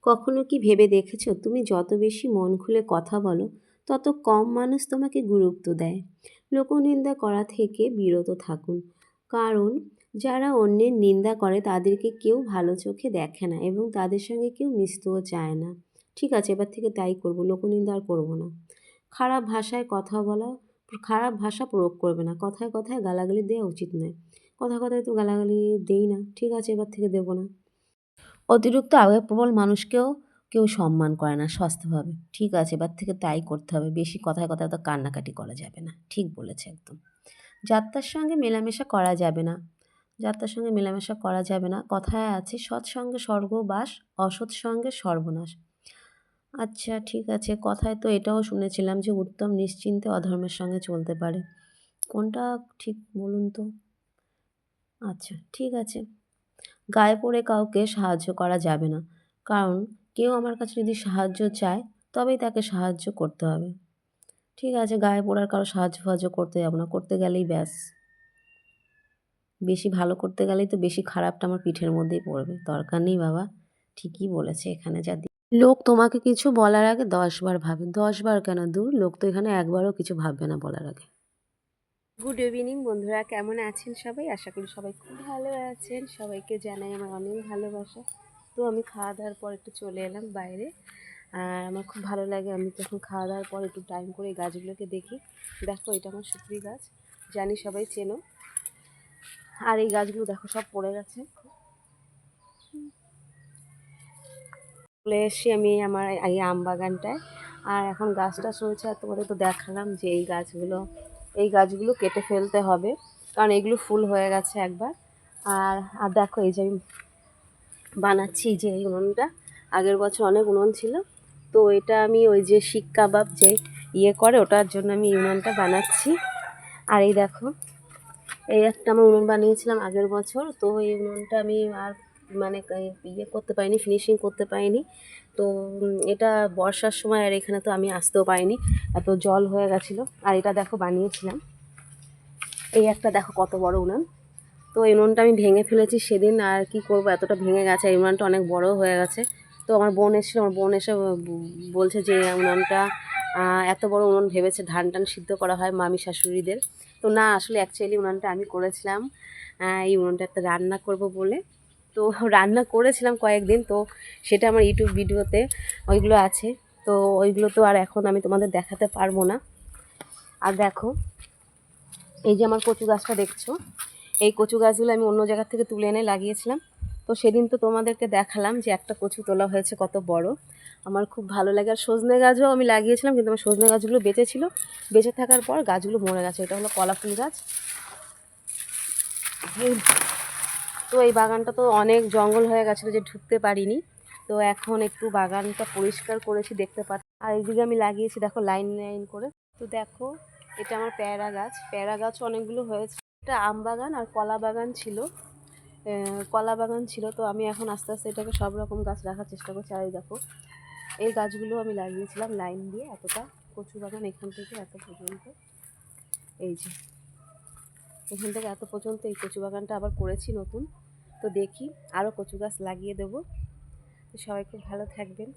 কখনো কি ভেবে দেখেছো তুমি যত বেশি মন খুলে কথা বলো তত কম মানুষ তোমাকে গুরুত্ব দেয়? লোকনিন্দা করা থেকে বিরত থাকুন, কারণ যারা অন্যের নিন্দা করে তাদেরকে কেউ ভালো চোখে দেখে না এবং তাদের সঙ্গে কেউ মিশতেও চায় না। ঠিক আছে, এবার থেকে তাই করব, লোকনিন্দা আর করবো না। খারাপ ভাষায় কথা বলা, খারাপ ভাষা প্রয়োগ করবে না, কথায় কথায় গালাগালি দেওয়া উচিত নয়। কথায় কথায় তো গালাগালি দেই না, ঠিক আছে এবার থেকে দেবো না। অতিরিক্ত আবেগপ্রবণ মানুষকেও কেউ সম্মান করে না সস্তাভাবে। ঠিক আছে, এবার থেকে তাই করতে হবে। বেশি কথায় কথায় তো কান্নাকাটি করা যাবে না। ঠিক বলেছে একদম। যাত্রার সঙ্গে মেলামেশা করা যাবে না। যাত্রার সঙ্গে মেলামেশা করা যাবে না। কথায় আছে সৎ সঙ্গে স্বর্গবাস, অসৎ সঙ্গে সর্বনাশ। আচ্ছা ঠিক আছে, কথায় তো এটাও শুনেছিলাম যে উত্তম নিশ্চিন্তে অধর্মের সঙ্গে চলতে পারে। কোনটা ঠিক বলুন তো? আচ্ছা ঠিক আছে। গায়ে পড়ে কাউকে সাহায্য করা যাবে না, কারণ কেউ আমার কাছে যদি সাহায্য চায় তবেই তাকে সাহায্য করতে হবে। ঠিক আছে, গায়ে পড়ার কারো সাহায্য ফাহায্য করতে যাব না, করতে গেলেই ব্যাস বেশি ভালো করতে গেলেই তো বেশি খারাপটা আমার পিঠের মধ্যেই পড়বে, দরকার নেই বাবা। ঠিকই বলেছে, এখানে যা লোক তোমাকে কিছু বলার আগে 10 বার ভাবে। 10 বার কেন, দূর লোক তো এখানে একবারও কিছু ভাববে না বলার আগে। গুড ইভিনিং বন্ধুরা, কেমন আছেন সবাই? আশা করি সবাই খুব ভালো আছেন। সবাইকে জানাই আমার অনেক ভালোবাসা। তো আমি খাওয়া দাওয়ার পর একটু চলে এলাম বাইরে, আর আমার খুব ভালো লাগে আমি তখন খাওয়া দাওয়ার পর একটু টাইম করে এই গাছগুলোকে দেখি। দেখো এটা আমার সুপুরি গাছ, জানি সবাই চেনো। আর এই গাছগুলো দেখো সব পড়ে গেছে। চলে এসছি আমি আমার এই আম বাগানটায়, আর এখন গাছটা চলছে। আর তোমাদের তো দেখালাম যে এই গাছগুলো কেটে ফেলতে হবে, কারণ এগুলো ফুল হয়ে গেছে একবার। আর আর দেখো এই যে আমি বানাচ্ছি যে এই উনুনটা, আগের বছর অনেক উনুন ছিল, তো এটা আমি ওই যে শিক কাবাব যে করে ওটার জন্য আমি এই উনুনটা বানাচ্ছি। আর এই দেখো, এই একটা আমার উনুন বানিয়েছিলাম আগের বছর, তো এই উনুনটা আমি আর মানে করতে পারিনি, ফিনিশিং করতে পারিনি। তো এটা বর্ষার সময়, আর এখানে তো আমি আসতেও পারিনি, এত জল হয়ে গেছিলো। আর এটা দেখো বানিয়েছিলাম, এই একটা দেখো কত বড় উনুন। তো এই উনুনটা আমি ভেঙে ফেলেছি সেদিন, আর কি করব, এতটা ভেঙে গেছে, এই উনুনটা অনেক বড় হয়ে গেছে। তো আমার বোন এসেছিলো, আমার বোন এসে বলছে যে উনুনটা এত বড় উনুন ভেবেছে ধান টান সিদ্ধ করা হয় মামি শাশুড়িদের। তো না, আসলে অ্যাকচুয়ালি উনুনটা আমি করেছিলাম এই উনুনটা একটা রান্না করব বলে। তো রান্না করেছিলাম কয়েকদিন, তো সেটা আমার ইউটিউব ভিডিওতে ওইগুলো আছে। তো ওইগুলো তো আর এখন আমি তোমাদের দেখাতে পারবো না। আর দেখো এই যে আমার কচু গাছটা দেখছো, এই কচু গাছগুলো আমি অন্য জায়গা থেকে তুলে এনে লাগিয়েছিলাম। তো সেদিন তো তোমাদেরকে দেখালাম যে একটা কচু তোলা হয়েছে কত বড়, আমার খুব ভালো লাগে। আর সজনে গাছও আমি লাগিয়েছিলাম, কিন্তু আমার সজনে গাছগুলো বেঁচে ছিল, বেঁচে থাকার পর গাছগুলো মরে গেছে। এটা হলো কলা ফুল গাছ। তো এই বাগানটা তো অনেক জঙ্গল হয়ে গেছিলো যে ঢুকতে পারিনি, তো এখন একটু বাগানটা পরিষ্কার করেছি, দেখতে পাচ্ছি। আর এইদিকে আমি লাগিয়েছি দেখো লাইন লাইন করে। তো দেখো এটা আমার পেয়ারা গাছ, পেয়ারা গাছও অনেকগুলো হয়েছে। এটা আম বাগান আর কলা বাগান ছিল, কলা বাগান ছিল। তো আমি এখন আস্তে আস্তে এটাকে সব রকম গাছ রাখার চেষ্টা করছি। আর এই দেখো এই গাছগুলো আমি লাগিয়েছিলাম লাইন দিয়ে, এতটা কচু বাগান এখান থেকে এত পর্যন্ত, এই যে এখান থেকে এত পর্যন্ত এই কচু বাগানটা আবার করেছি নতুন। তো দেখি আরও কচু গাছ লাগিয়ে দেবো। তো সবাই খুব ভালো থাকবেন।